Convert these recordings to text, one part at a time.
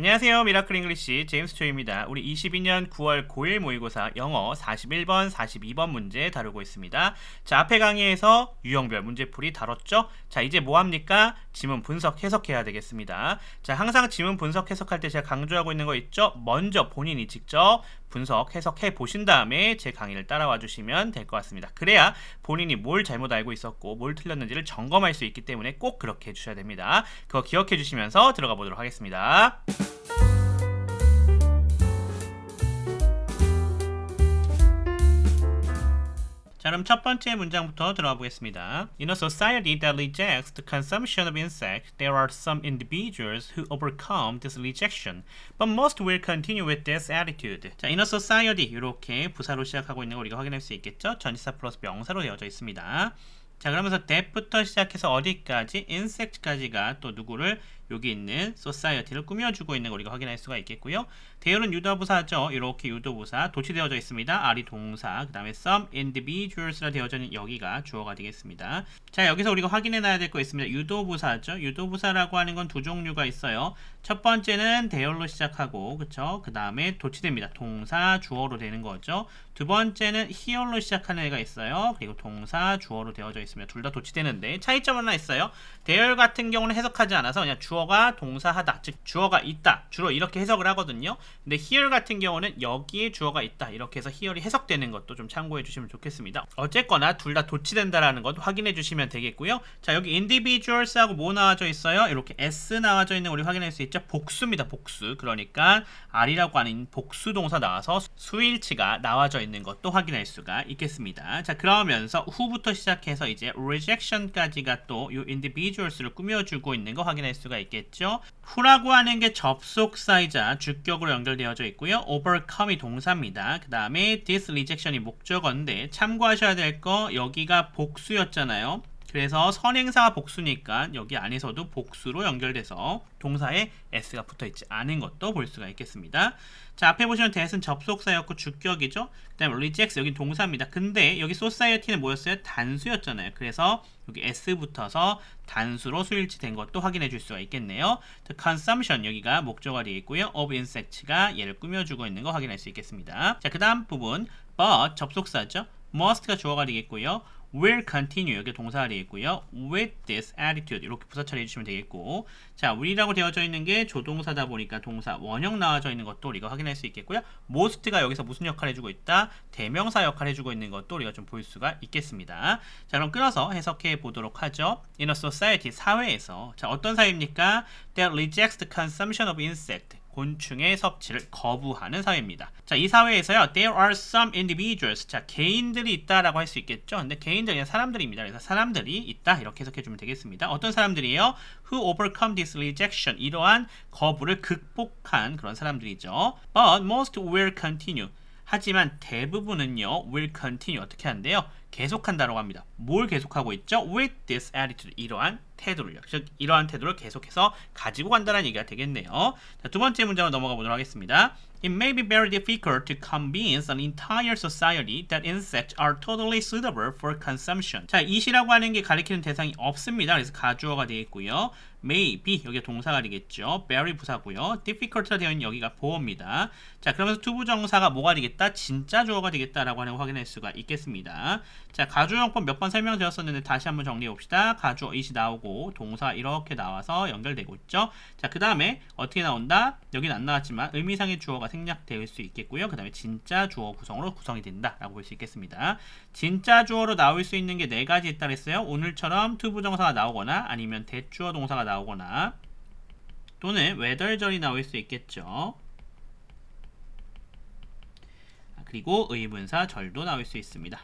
안녕하세요. 미라클 잉글리시 제임스 초입니다. 우리 22년 9월 고1 모의고사 영어 41번, 42번 문제 다루고 있습니다. 자, 앞에 강의에서 유형별 문제풀이 다뤘죠? 자, 이제 뭐합니까? 지문 분석 해석해야 되겠습니다. 자, 항상 지문 분석 해석할 때 제가 강조하고 있는 거 있죠? 먼저 본인이 직접 분석 해석해 보신 다음에 제 강의를 따라와 주시면 될 것 같습니다. 그래야 본인이 뭘 잘못 알고 있었고 뭘 틀렸는지를 점검할 수 있기 때문에 꼭 그렇게 해주셔야 됩니다. 그거 기억해 주시면서 들어가 보도록 하겠습니다. 자, 그럼 첫 번째 문장부터 들어가 보겠습니다. In a society that rejects the consumption of insects, there are some individuals who overcome this rejection, but most will continue with this attitude. 자, in a society 이렇게 부사로 시작하고 있는 거 우리가 확인할 수 있겠죠? 전치사 플러스 명사로 되어져 있습니다. 자, 그러면서 that부터 시작해서 어디까지? insect까지가 또 누구를 여기 있는 society를 꾸며주고 있는 거 우리가 확인할 수가 있겠고요. 대열은 유도부사죠. 이렇게 유도부사 도치되어져 있습니다. R이 동사, 그 다음에 some individuals라 되어져 있는 여기가 주어가 되겠습니다. 자, 여기서 우리가 확인해 놔야 될 거 있습니다. 유도부사죠. 유도부사라고 하는 건 두 종류가 있어요. 첫 번째는 대열로 시작하고, 그쵸? 그 다음에 도치됩니다. 동사, 주어로 되는 거죠. 두 번째는 here로 시작하는 애가 있어요. 그리고 동사, 주어로 되어져 있습니다. 둘 다 도치되는데 차이점 하나 있어요. 대열 같은 경우는 해석하지 않아서 그냥 주어가 동사하다, 즉 주어가 있다, 주로 이렇게 해석을 하거든요. 근데 here 같은 경우는 여기에 주어가 있다, 이렇게 해서 here이 해석되는 것도 좀 참고해 주시면 좋겠습니다. 어쨌거나 둘 다 도치된다라는 것 확인해 주시면 되겠고요. 자, 여기 individuals하고 뭐 나와져 있어요? 이렇게 s 나와져 있는 우리 확인할 수 있죠? 복수입니다. 복수. 그러니까 R이라고 하는 복수 동사 나와서 수일치가 나와져 있는 것도 확인할 수가 있겠습니다. 자, 그러면서 who부터 시작해서 이제 rejection까지가 또 이 individuals를 꾸며주고 있는 거 확인할 수가 있겠죠. who라고 하는 게 접속사이자 주격으로 연결되어져 있고요. overcome이 동사입니다. 그 다음에 this rejection이 목적어인데 참고하셔야 될 거 여기가 복수였잖아요. 그래서 선행사가 복수니까 여기 안에서도 복수로 연결돼서 동사에 s가 붙어있지 않은 것도 볼 수가 있겠습니다. 자, 앞에 보시면 that은 접속사였고 주격이죠. 그 다음에 rejects 여기 동사입니다. 근데 여기 society는 뭐였어요? 단수였잖아요. 그래서 여기 s 붙어서 단수로 수일치 된 것도 확인해 줄 수가 있겠네요. The consumption 여기가 목적어가 되어 있고요. of insects가 얘를 꾸며주고 있는 거 확인할 수 있겠습니다. 자, 그 다음 부분 but 접속사죠. must가 주어가 되겠고요. will continue 여기 동사가 되겠고요. with this attitude 이렇게 부사 처리해 주시면 되겠고, 자, will이라고 되어져 있는 게 조동사다 보니까 동사 원형 나와져 있는 것도 우리가 확인할 수 있겠고요. most가 여기서 무슨 역할 해주고 있다? 대명사 역할 해주고 있는 것도 우리가 좀 볼 수가 있겠습니다. 자, 그럼 끊어서 해석해 보도록 하죠. In a society 사회에서, 자, 어떤 사회입니까? that rejects the consumption of insect 곤충의 섭취를 거부하는 사회입니다. 자, 이 사회에서요, there are some individuals. 자, 개인들이 있다라고 할 수 있겠죠. 근데 개인들이 그냥 사람들입니다. 그래서 사람들이 있다 이렇게 해석해주면 되겠습니다. 어떤 사람들이에요? Who overcome this rejection. 이러한 거부를 극복한 그런 사람들이죠. But most will continue. 하지만 대부분은요, will continue 어떻게 한대요? 계속한다라고 합니다. 뭘 계속하고 있죠? With this attitude. 이러한 태도를요. 즉, 이러한 태도를 계속해서 가지고 간다는 얘기가 되겠네요. 자, 두 번째 문장으로 넘어가 보도록 하겠습니다. It may be very difficult to convince an entire society that insects are totally suitable for consumption. 자, it이라고 하는 게 가리키는 대상이 없습니다. 그래서 가주어가 되겠고요. may be 여기가 동사가 되겠죠. very 부사고요. difficult가 되어 있는 여기가 보어입니다. 자, 그러면서 투부정사가 뭐가 되겠다? 진짜 주어가 되겠다라고 하는 거 확인할 수가 있겠습니다. 자, 가주어용법 몇 번 설명드렸었는데 다시 한번 정리해 봅시다. 가주어 it이 나오고 동사 이렇게 나와서 연결되고 있죠. 자, 그 다음에 어떻게 나온다? 여기는 안 나왔지만 의미상의 주어가 생략될 수 있겠고요. 그 다음에 진짜 주어 구성으로 구성이 된다라고 볼 수 있겠습니다. 진짜 주어로 나올 수 있는 게 네 가지 있다 그랬어요. 오늘처럼 투부정사가 나오거나 아니면 대주어 동사가 나오거나 또는 whether절이 나올 수 있겠죠. 그리고 의문사 절도 나올 수 있습니다.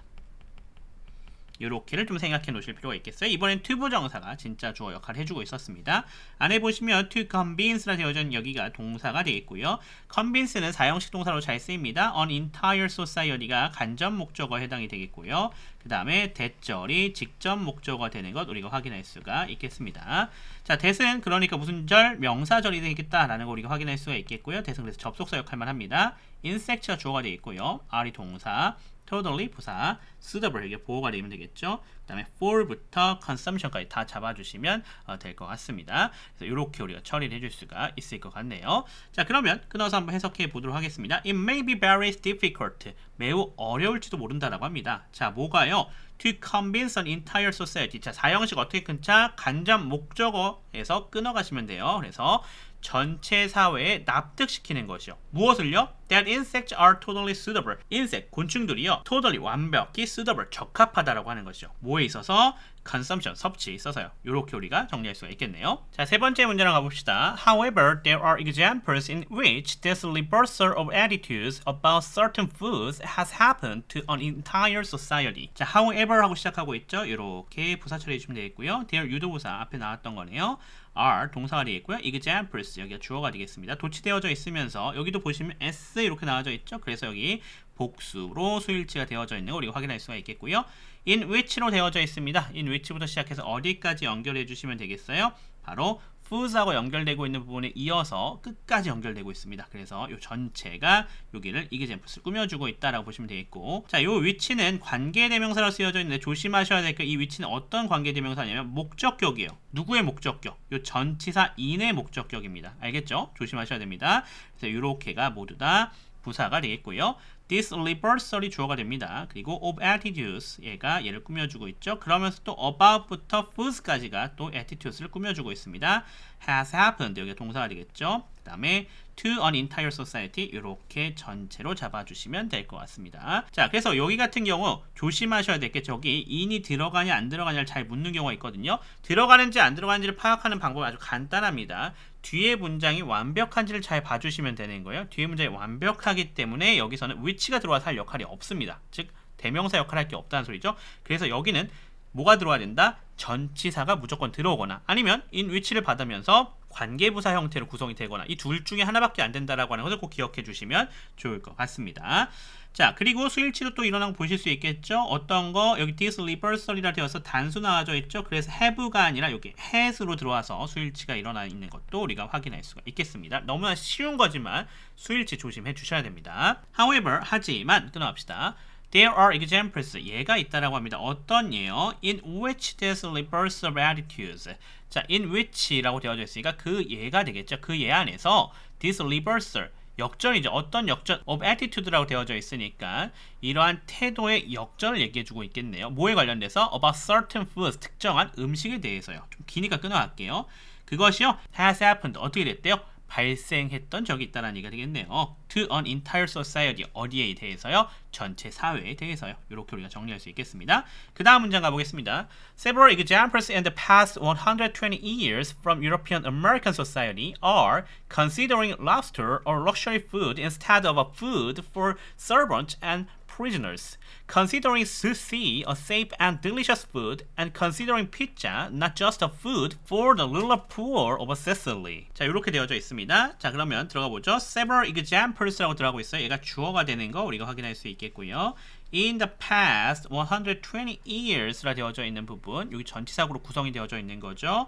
요렇게를 좀 생각해 놓으실 필요가 있겠어요. 이번엔 투부정사가 진짜 주어 역할을 해주고 있었습니다. 안에 보시면 to convince라 되어져 있는 여기가 동사가 되겠고요. convince는 사형식 동사로 잘 쓰입니다. an entire society가 간접 목적어에 해당이 되겠고요. 그 다음에 that절이 직접 목적어가 되는 것 우리가 확인할 수가 있겠습니다. 자, that은 그러니까 무슨 절? 명사절이 되겠다라는 거 우리가 확인할 수가 있겠고요. that은 그래서 접속사 역할만 합니다. insect가 주어가 되겠고요. R이 동사, totally 부사, suitable 이게 보호가 되면 되겠죠. 그 다음에 for부터 consumption까지 다 잡아주시면 될 것 같습니다. 그래서 이렇게 우리가 처리를 해줄 수가 있을 것 같네요. 자, 그러면 끊어서 한번 해석해 보도록 하겠습니다. It may be very difficult. 매우 어려울지도 모른다라고 합니다. 자, 뭐가요? To convince an entire society. 자, 사형식 어떻게 끊자? 간접 목적어에서 끊어가시면 돼요. 그래서 전체 사회에 납득시키는 것이요. 무엇을요? That insects are totally suitable. 인색, 곤충들이요. totally, 완벽히 suitable, 적합하다라고 하는 것이죠. 뭐에 있어서? consumption, 섭취에 있어서요. 이렇게 우리가 정리할 수가 있겠네요. 자, 세 번째 문제랑 가봅시다. However, there are examples in which this reversal of attitudes about certain foods has happened to an entire society. 자, however 하고 시작하고 있죠. 이렇게 부사 처리해 주시면 되겠고요. there 유도부사 앞에 나왔던 거네요. are 동사가 되겠고요. examples 여기가 주어가 되겠습니다. 도치되어져 있으면서 여기도 보시면 s 이렇게 나와져 있죠. 그래서 여기 복수로 수일치가 되어져 있는 거 우리가 확인할 수가 있겠고요. in which로 되어져 있습니다. in which부터 시작해서 어디까지 연결해 주시면 되겠어요? 바로 foods하고 연결되고 있는 부분에 이어서 끝까지 연결되고 있습니다. 그래서 이 전체가 여기를 examples 꾸며주고 있다라고 보시면 되겠고, 자, 이 위치는 관계대명사로 쓰여져 있는데 조심하셔야 될 게 이 위치는 어떤 관계대명사냐면 목적격이에요. 누구의 목적격? 이 전치사 in의 목적격입니다. 알겠죠? 조심하셔야 됩니다. 그래서 이렇게가 모두 다 부사가 되겠고요. This reversal이 주어가 됩니다. 그리고 of attitudes 얘가 얘를 꾸며주고 있죠. 그러면서 또 about부터 foods까지가 또 attitudes를 꾸며주고 있습니다. has happened 여기가 동사가 되겠죠. 그 다음에 to an entire society 이렇게 전체로 잡아주시면 될 것 같습니다. 자, 그래서 여기 같은 경우 조심하셔야 될 게 저기 in이 들어가냐 안 들어가냐를 잘 묻는 경우가 있거든요. 들어가는지 안 들어가는지를 파악하는 방법은 아주 간단합니다. 뒤에 문장이 완벽한지를 잘 봐주시면 되는 거예요. 뒤에 문장이 완벽하기 때문에 여기서는 which가 들어와서 할 역할이 없습니다. 즉 대명사 역할을 할 게 없다는 소리죠. 그래서 여기는 뭐가 들어와야 된다? 전치사가 무조건 들어오거나 아니면 in which를 받으면서 관계부사 형태로 구성이 되거나 이 둘 중에 하나밖에 안 된다라고 하는 것을 꼭 기억해 주시면 좋을 것 같습니다. 자, 그리고 수일치로 또 일어난 거 보실 수 있겠죠? 어떤 거? 여기 this reversal이라 되어서 단수 나와져 있죠? 그래서 have가 아니라 여기 has로 들어와서 수일치가 일어나 있는 것도 우리가 확인할 수가 있겠습니다. 너무나 쉬운 거지만 수일치 조심해 주셔야 됩니다. However, 하지만 끊어갑시다. There are examples. 예가 있다라고 합니다. 어떤 예요? In which this reversal of attitudes. 자, in which라고 되어져 있으니까 그 예가 되겠죠. 그 예 안에서 this reversal 역전이죠. 어떤 역전 of attitude라고 되어져 있으니까 이러한 태도의 역전을 얘기해주고 있겠네요. 뭐에 관련돼서 about certain foods 특정한 음식에 대해서요. 좀 기니까 끊어갈게요. 그것이요 has happened 어떻게 됐대요? 발생했던 적이 있다는 얘기가 되겠네요. To an entire society 어디에 대해서요? 전체 사회에 대해서요. 이렇게 우리가 정리할 수 있겠습니다. 그 다음 문장 가보겠습니다. Several examples in the past 120 years from European American society are considering lobster or luxury food instead of a food for servants and prisoners, considering sushi a safe and delicious food, and considering pizza not just a food for the rural poor of Sicily. 자, 이렇게 되어져 있습니다. 자, 그러면 들어가 보죠. Several examples라고 들어가고 있어요. 얘가 주어가 되는 거 우리가 확인할 수 있겠고요. In the past 120 years라 되어져 있는 부분, 여기 전치사구로 구성이 되어져 있는 거죠.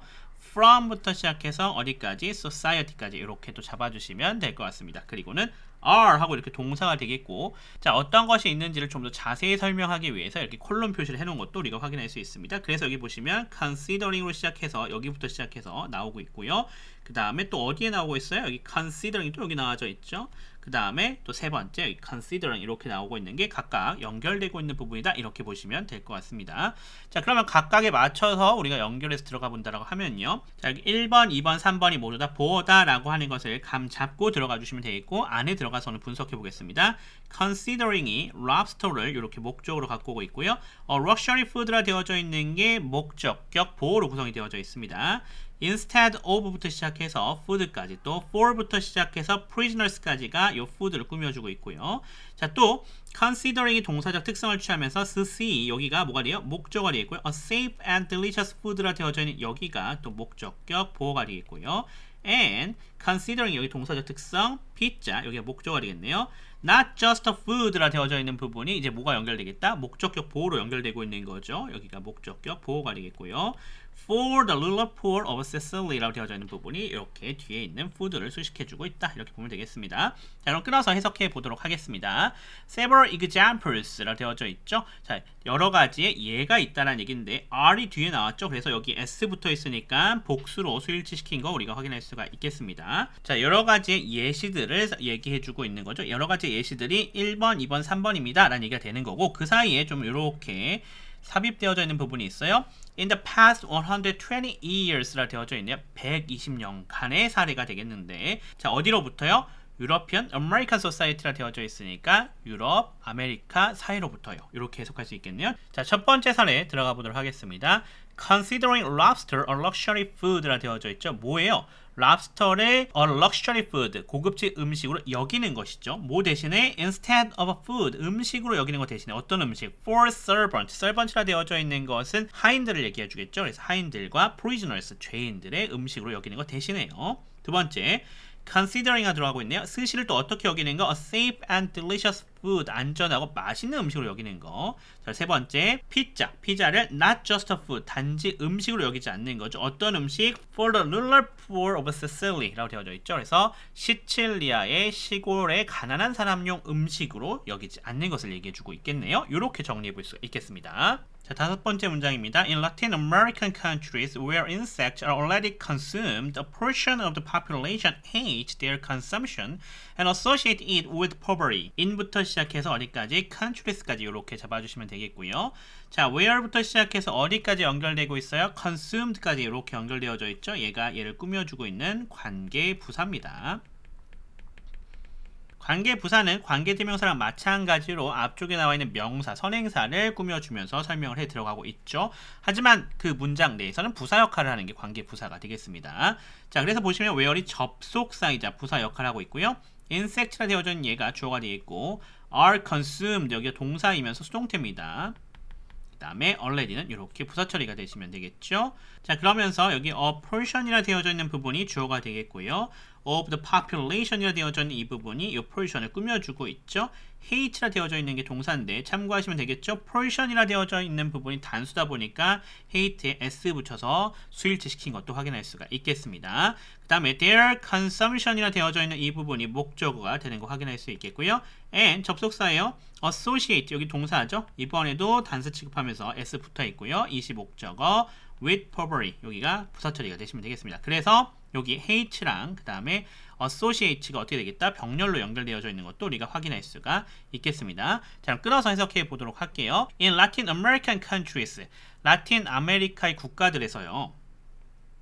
from부터 시작해서 어디까지? society까지 이렇게 또 잡아주시면 될 것 같습니다. 그리고는 are 하고 이렇게 동사가 되겠고, 자, 어떤 것이 있는지를 좀 더 자세히 설명하기 위해서 이렇게 콜론 표시를 해놓은 것도 우리가 확인할 수 있습니다. 그래서 여기 보시면 considering으로 시작해서 여기부터 시작해서 나오고 있고요. 그 다음에 또 어디에 나오고 있어요? 여기 considering이 또 여기 나와져 있죠. 그 다음에 또 세 번째 여기 considering 이렇게 나오고 있는 게 각각 연결되고 있는 부분이다. 이렇게 보시면 될 것 같습니다. 자, 그러면 각각에 맞춰서 우리가 연결해서 들어가 본다라고 하면요. 자, 여기 1번, 2번, 3번이 모두 다 보다라고 하는 것을 감 잡고 들어가 주시면 되겠고, 안에 들어가서 오늘 분석해 보겠습니다. considering이 lobster를 이렇게 목적으로 갖고 오고 있고요. luxury food라 되어져 있는 게 목적격 보호로 구성이 되어져 있습니다. instead of부터 시작해서 food까지 또 for부터 시작해서 prisoners까지가 이 food를 꾸며주고 있고요. 자, 또 considering이 동사적 특성을 취하면서 sushi 여기가 뭐가 돼요? 목적어가 되겠고요. a safe and delicious food라 되어져 있는 여기가 또 목적격 보호가 되겠고요. and considering 여기 동사적 특성 pizza 여기가 목적어가 되겠네요. not just a food라 되어져 있는 부분이 이제 뭐가 연결되겠다? 목적격 보호로 연결되고 있는 거죠. 여기가 목적격 보호가 되겠고요. For the rural poor of Sicily라고 되어져 있는 부분이 이렇게 뒤에 있는 food를 수식해주고 있다. 이렇게 보면 되겠습니다. 자, 그럼 끊어서 해석해 보도록 하겠습니다. Several examples라고 되어져 있죠. 자, 여러 가지의 예가 있다는 얘기인데 R이 뒤에 나왔죠. 그래서 여기 S 붙어 있으니까 복수로 수일치시킨 거 우리가 확인할 수가 있겠습니다. 자, 여러 가지의 예시들을 얘기해주고 있는 거죠. 여러 가지의 예시들이 1번, 2번, 3번입니다. 라는 얘기가 되는 거고 그 사이에 좀 이렇게 삽입되어져 있는 부분이 있어요. In the past 120 years라 되어져 있네요. 120년간의 사례가 되겠는데 자 어디로부터요? 유러피언 아메리칸 소사이티라 되어져 있으니까 유럽, 아메리카 사이로부터요. 이렇게 해석할 수 있겠네요. 자, 첫 번째 사례 들어가 보도록 하겠습니다. Considering lobster a luxury food라 되어져 있죠. 뭐예요? 랍스터를 a luxury food, 고급지 음식으로 여기는 것이죠. 뭐 대신에 instead of a food, 음식으로 여기는 것 대신에 어떤 음식? For servant, servant라 되어져 있는 것은 하인들을 얘기해 주겠죠. 그래서 하인들과 prisoners, 죄인들의 음식으로 여기는 것 대신에요. 두 번째, considering가 들어가고 있네요. 스시를 또 어떻게 여기는 거? A safe and delicious food, 안전하고 맛있는 음식으로 여기는 거. 자, 세 번째, 피자를 not just a food, 단지 음식으로 여기지 않는 거죠. 어떤 음식? For the rural poor of Sicily 라고 되어져 있죠. 그래서 시칠리아의 시골의 가난한 사람용 음식으로 여기지 않는 것을 얘기해주고 있겠네요. 이렇게 정리해 볼 수 있겠습니다. 자, 다섯 번째 문장입니다. In Latin American countries where insects are already consumed, a portion of the population hate their consumption and associate it with poverty. in부터 시작해서 어디까지? countries까지 이렇게 잡아주시면 되겠고요. 자, where부터 시작해서 어디까지 연결되고 있어요? consumed까지 이렇게 연결되어져 있죠. 얘를 꾸며주고 있는 관계 부사입니다. 관계 부사는 관계 대명사랑 마찬가지로 앞쪽에 나와 있는 명사, 선행사를 꾸며주면서 설명을 해 들어가고 있죠. 하지만 그 문장 내에서는 부사 역할을 하는 게 관계 부사가 되겠습니다. 자, 그래서 보시면 where이 접속사이자 부사 역할을 하고 있고요. insect라 되어져 있는 얘가 주어가 되어 있고 are consumed 여기가 동사이면서 수동태입니다. 그 다음에 already는 이렇게 부사 처리가 되시면 되겠죠. 자, 그러면서 여기 a portion이라 되어져 있는 부분이 주어가 되겠고요. of the population이라 되어져 있는 이 부분이 이 portion을 꾸며주고 있죠. hate라 되어져 있는 게 동사인데 참고하시면 되겠죠. portion이라 되어져 있는 부분이 단수다 보니까 hate에 s 붙여서 수일치시킨 것도 확인할 수가 있겠습니다. 그 다음에 their consumption이라 되어져 있는 이 부분이 목적어가 되는 거 확인할 수 있겠고요. and 접속사예요. associate 여기 동사죠. 이번에도 단수 취급하면서 s 붙어 있고요. 이시 목적어 with poverty 여기가 부사 처리가 되시면 되겠습니다. 그래서 여기 hate랑 그 다음에 associate가 어떻게 되겠다? 병렬로 연결되어져 있는 것도 우리가 확인할 수가 있겠습니다. 자, 그럼 끊어서 해석해 보도록 할게요. In Latin American countries, 라틴 아메리카의 국가들에서요.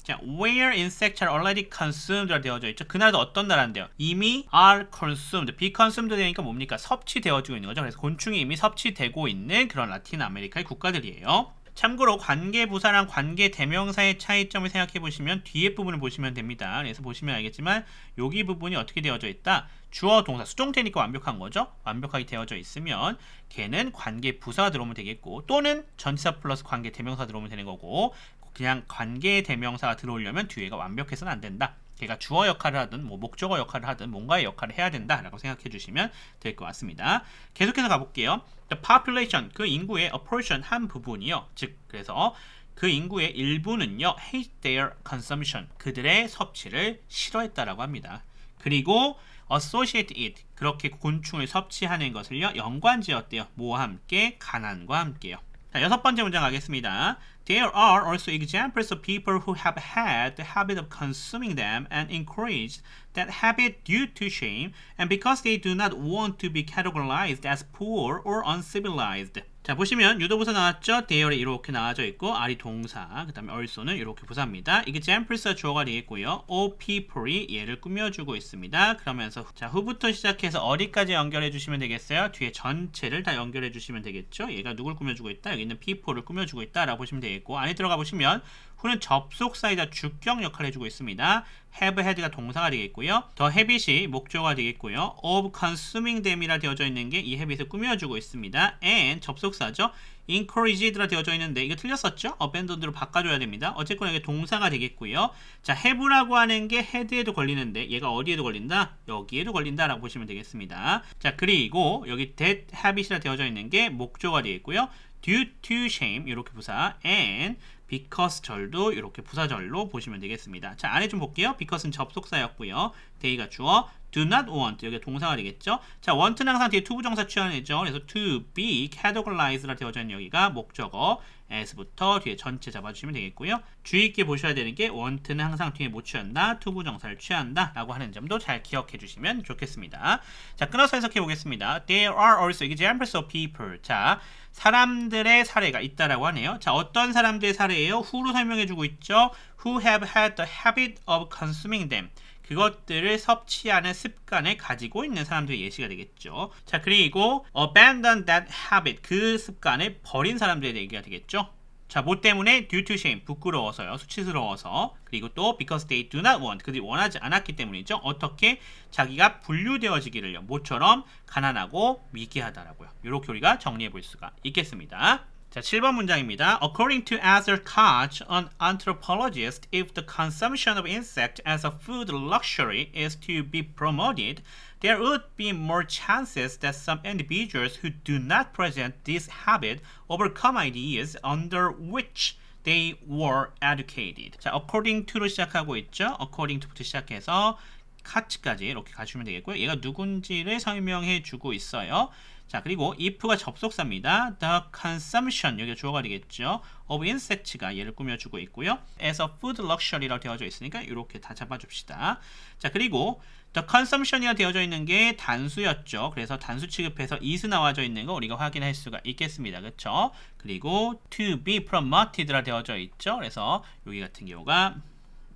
자, where insects are already consumed라 되어져 있죠. 그 나라도 어떤 나라인데요? 이미 are consumed, be consumed 되니까 뭡니까? 섭취되어지고 있는 거죠. 그래서 곤충이 이미 섭취되고 있는 그런 라틴 아메리카의 국가들이에요. 참고로 관계부사랑 관계대명사의 차이점을 생각해 보시면 뒤에 부분을 보시면 됩니다. 그래서 보시면 알겠지만 여기 부분이 어떻게 되어져 있다? 주어 동사 수동태니까 완벽한 거죠. 완벽하게 되어져 있으면 걔는 관계부사가 들어오면 되겠고 또는 전치사 플러스 관계대명사 들어오면 되는 거고 그냥 관계대명사가 들어오려면 뒤에가 완벽해서는 안 된다. 걔가 주어 역할을 하든 뭐 목적어 역할을 하든 뭔가의 역할을 해야 된다라고 생각해 주시면 될 것 같습니다. 계속해서 가볼게요. The population, 그 인구의 a portion, 한 부분이요. 즉 그래서 그 인구의 일부는요. hate their consumption, 그들의 섭취를 싫어했다라고 합니다. 그리고 associate it, 그렇게 곤충을 섭취하는 것을요. 연관지었대요. 뭐와 함께? 가난과 함께요. 자, 여섯 번째 문장 가겠습니다. There are also examples of people who have had the habit of consuming them and encourage that habit due to shame and because they do not want to be categorized as poor or uncivilized. 자, 보시면 유도부사 나왔죠? there이 이렇게 나와져 있고 R이 동사, 그 다음에 also는 이렇게 부사입니다. 이게 examples가 주어가 되겠고요. all people이 얘를 꾸며주고 있습니다. 그러면서 자, who부터 시작해서 어디까지 연결해 주시면 되겠어요? 뒤에 전체를 다 연결해 주시면 되겠죠? 얘가 누굴 꾸며주고 있다? 여기 있는 people를 꾸며주고 있다 라고 보시면 되겠고 안에 들어가 보시면 who는 접속사이자 주격 역할을 해주고 있습니다. have had가 동사가 되겠고요. the habit이 목적어가 되겠고요. of consuming them이라 되어져 있는 게 이 habit을 꾸며주고 있습니다. and 접속사죠. encouraged라 되어져 있는데 이거 틀렸었죠? abandoned로 바꿔줘야 됩니다. 어쨌거나 이게 동사가 되겠고요. 자, have라고 하는 게 had에도 걸리는데 얘가 어디에도 걸린다? 여기에도 걸린다 라고 보시면 되겠습니다. 자, 그리고 여기 that habit이라 되어져 있는 게 목적어가 되겠고요. due to shame 이렇게 부사 and because 절도 이렇게 부사절로 보시면 되겠습니다. 자, 안에 좀 볼게요. because는 접속사였고요. they가 주어, do not want 여기가 동사가 되겠죠. 자, want는 항상 뒤에 투부정사 취하죠. 그래서 to be categorized라 되어져 있는 여기가 목적어, as부터 뒤에 전체 잡아주시면 되겠고요. 주의 있게 보셔야 되는 게 want는 항상 뒤에 못 취한다, 투부정사를 취한다 라고 하는 점도 잘 기억해 주시면 좋겠습니다. 자, 끊어서 해석해 보겠습니다. There are also examples of people. 자, 사람들의 사례가 있다라고 하네요. 자, 어떤 사람들의 사례예요? who로 설명해 주고 있죠. Who have had the habit of consuming them. 그것들을 섭취하는 습관을 가지고 있는 사람들의 예시가 되겠죠. 자, 그리고 abandon that habit. 그 습관을 버린 사람들의 얘기가 되겠죠. 자, 뭐 때문에? due to shame. 부끄러워서요. 수치스러워서. 그리고 또 because they do not want. 그들이 원하지 않았기 때문이죠. 어떻게? 자기가 분류되어지기를요. 모처럼 가난하고 미개하다라고요. 이렇게 우리가 정리해 볼 수가 있겠습니다. 자, 7번 문장입니다. According to Arthur Koch, an anthropologist, if the consumption of insect as a food luxury is to be promoted, there would be more chances that some individuals who do not present this habit overcome ideas under which they were educated. 자, according to로 시작하고 있죠. according to부터 시작해서 카츠까지 이렇게 가시면 되겠고요. 얘가 누군지를 설명해 주고 있어요. 자, 그리고 if가 접속사입니다. The consumption, 여기가 주어가 되겠죠. of insects가 얘를 꾸며주고 있고요. as a food luxury라고 되어져 있으니까 이렇게 다 잡아줍시다. 자, 그리고 the consumption이라 되어져 있는 게 단수였죠. 그래서 단수 취급해서 is 나와져 있는 거 우리가 확인할 수가 있겠습니다. 그렇죠? 그리고 to be promoted라 되어져 있죠. 그래서 여기 같은 경우가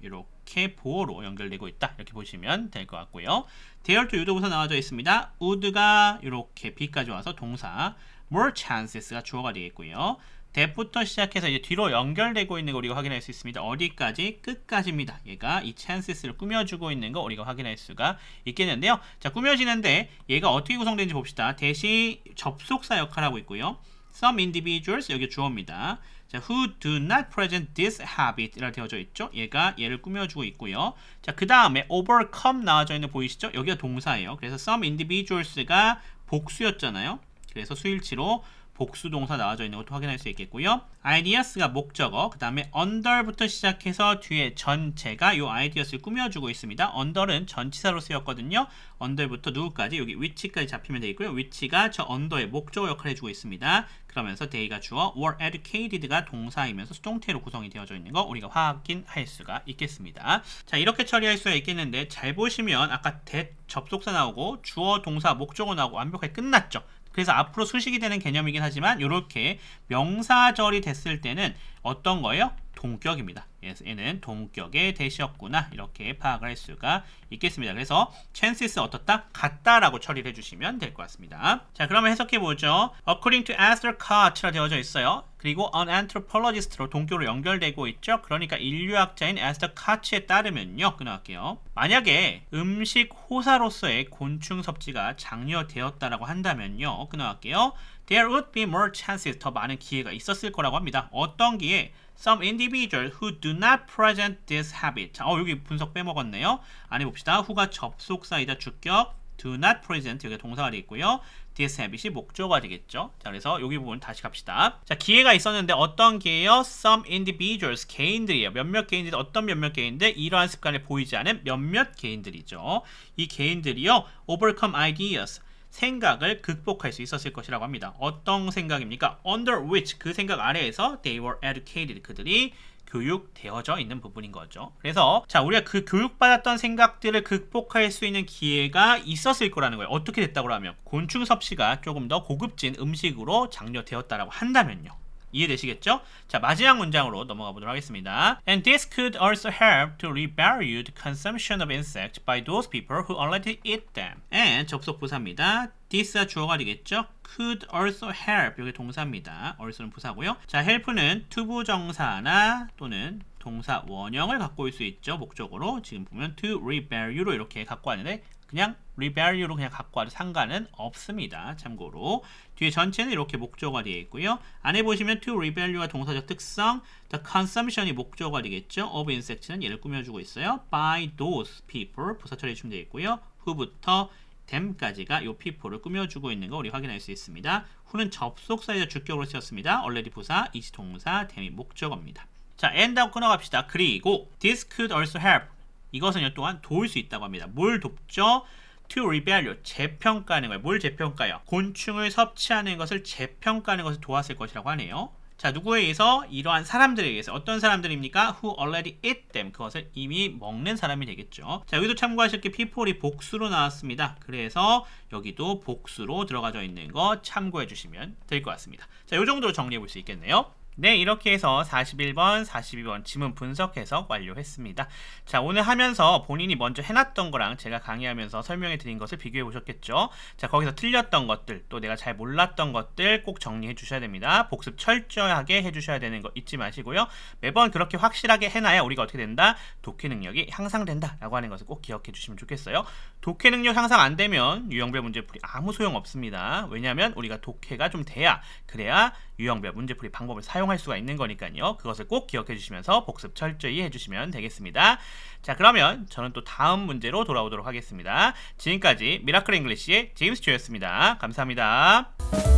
이렇게 보어로 연결되고 있다. 이렇게 보시면 될 것 같고요. 대열도 유도부사 나와져 있습니다. would가 이렇게 B까지 와서 동사, more chances가 주어가 되겠고요. that부터 시작해서 이제 뒤로 연결되고 있는 거 우리가 확인할 수 있습니다. 어디까지? 끝까지입니다. 얘가 이 chances를 꾸며주고 있는 거 우리가 확인할 수가 있겠는데요. 자, 꾸며지는데 얘가 어떻게 구성되는지 봅시다. 대시 접속사 역할을 하고 있고요. Some individuals, 여기 주어입니다. 자, who do not present this habit 이라 되어져 있죠. 얘가 얘를 꾸며주고 있고요. 자, 그 다음에 overcome 나와져 있는 거 보이시죠? 여기가 동사예요. 그래서 some individuals가 복수였잖아요. 그래서 수일치로 복수 동사 나와져 있는 것도 확인할 수 있겠고요. ideas가 목적어, 그 다음에 under부터 시작해서 뒤에 전체가 이 ideas를 꾸며주고 있습니다. under는 전치사로 쓰였거든요. under부터 누구까지? 여기 which까지 잡히면 되겠고요. which가 저 under의 목적어 역할을 해주고 있습니다. 그러면서 they가 주어, were educated가 동사이면서 수동태로 구성이 되어져 있는 거 우리가 확인할 수가 있겠습니다. 자, 이렇게 처리할 수가 있겠는데 잘 보시면 아까 that 접속사 나오고 주어, 동사, 목적어 나오고 완벽하게 끝났죠. 그래서 앞으로 수식이 되는 개념이긴 하지만 이렇게 명사절이 됐을 때는 어떤 거예요? 동격입니다. 그래서 얘는 동격의 대시였구나 이렇게 파악을 할 수가 있겠습니다. 그래서 chances 어떻다? 같다라고 처리를 해주시면 될 것 같습니다. 자, 그러면 해석해보죠. According to Arthur Koch라 되어져 있어요. 그리고 an anthropologist로 동격으로 연결되고 있죠. 그러니까 인류학자인 Arthur Koch에 따르면요. 끊어갈게요. 만약에 음식 호사로서의 곤충 섭취가 장려되었다라고 한다면요. 끊어갈게요. There would be more chances, 더 많은 기회가 있었을 거라고 합니다. 어떤 기회? Some individuals who do not present this habit. 자, 여기 분석 빼먹었네요. 안에 봅시다. who가 접속사이자 주격, do not present 여기가 동사가 되겠고요. this habit이 목적어가 되겠죠. 자, 그래서 여기 부분 다시 갑시다. 자, 기회가 있었는데 어떤 기회요? Some individuals, 개인들이에요. 몇몇 개인들, 어떤 몇몇 개인들? 이러한 습관을 보이지 않은 몇몇 개인들이죠. 이 개인들이요, overcome ideas, 생각을 극복할 수 있었을 것이라고 합니다. 어떤 생각입니까? Under which, 그 생각 아래에서 they were educated, 그들이 교육되어져 있는 부분인 거죠. 그래서 자, 우리가 그 교육받았던 생각들을 극복할 수 있는 기회가 있었을 거라는 거예요. 어떻게 됐다고 하면 곤충 섭취가 조금 더 고급진 음식으로 장려되었다라고 한다면요. 이해되시겠죠? 자, 마지막 문장으로 넘어가 보도록 하겠습니다. And this could also help to revalue the consumption of insects by those people who already eat them. And 접속 부사입니다. this가 주어가 되겠죠? could also help, 여기 동사입니다. also는 부사고요. 자, help는 투부정사나 또는 동사 원형을 갖고 올 수 있죠. 목적으로 지금 보면 to revalue로 이렇게 갖고 왔는데 그냥 revalue로 그냥 갖고 와도 상관은 없습니다. 참고로 뒤에 전체는 이렇게 목적어가 되어 있고요. 안에 보시면 to revalue가 동사적 특성, the consumption이 목적어가 되겠죠. of insects는 얘를 꾸며주고 있어요. by those people 부사 처리해 주면 되겠고요. who부터 them까지가 이 people을 꾸며주고 있는 거 우리 확인할 수 있습니다. who는 접속사이자 주격으로 쓰였습니다. already 부사, is 동사, them이 목적어입니다. 자, and 하고 끊어갑시다. 그리고 this could also help. 이것은 또한 도울 수 있다고 합니다. 뭘 돕죠? to revalue, 재평가하는 거예요. 뭘 재평가요? 곤충을 섭취하는 것을 재평가하는 것을 도왔을 것이라고 하네요. 자, 누구에 의해서? 이러한 사람들에 의해서. 어떤 사람들입니까? who already eat them. 그것을 이미 먹는 사람이 되겠죠. 자, 여기도 참고하실 게 people이 복수로 나왔습니다. 그래서 여기도 복수로 들어가져 있는 거 참고해 주시면 될 것 같습니다. 자, 이 정도로 정리해 볼 수 있겠네요. 네, 이렇게 해서 41번, 42번 지문 분석 해석 완료했습니다. 자, 오늘 하면서 본인이 먼저 해놨던 거랑 제가 강의하면서 설명해 드린 것을 비교해 보셨겠죠? 자, 거기서 틀렸던 것들, 또 내가 잘 몰랐던 것들 꼭 정리해 주셔야 됩니다. 복습 철저하게 해 주셔야 되는 거 잊지 마시고요. 매번 그렇게 확실하게 해놔야 우리가 어떻게 된다? 독해 능력이 향상된다 라고 하는 것을 꼭 기억해 주시면 좋겠어요. 독해 능력 향상 안 되면 유형별 문제풀이 아무 소용 없습니다. 왜냐하면 우리가 독해가 좀 돼야, 그래야 유형별 문제풀이 방법을 사용할 수가 있는 거니까요. 그것을 꼭 기억해 주시면서 복습 철저히 해주시면 되겠습니다. 자, 그러면 저는 또 다음 문제로 돌아오도록 하겠습니다. 지금까지 미라클 잉글리시의 제임스 조였습니다. 감사합니다.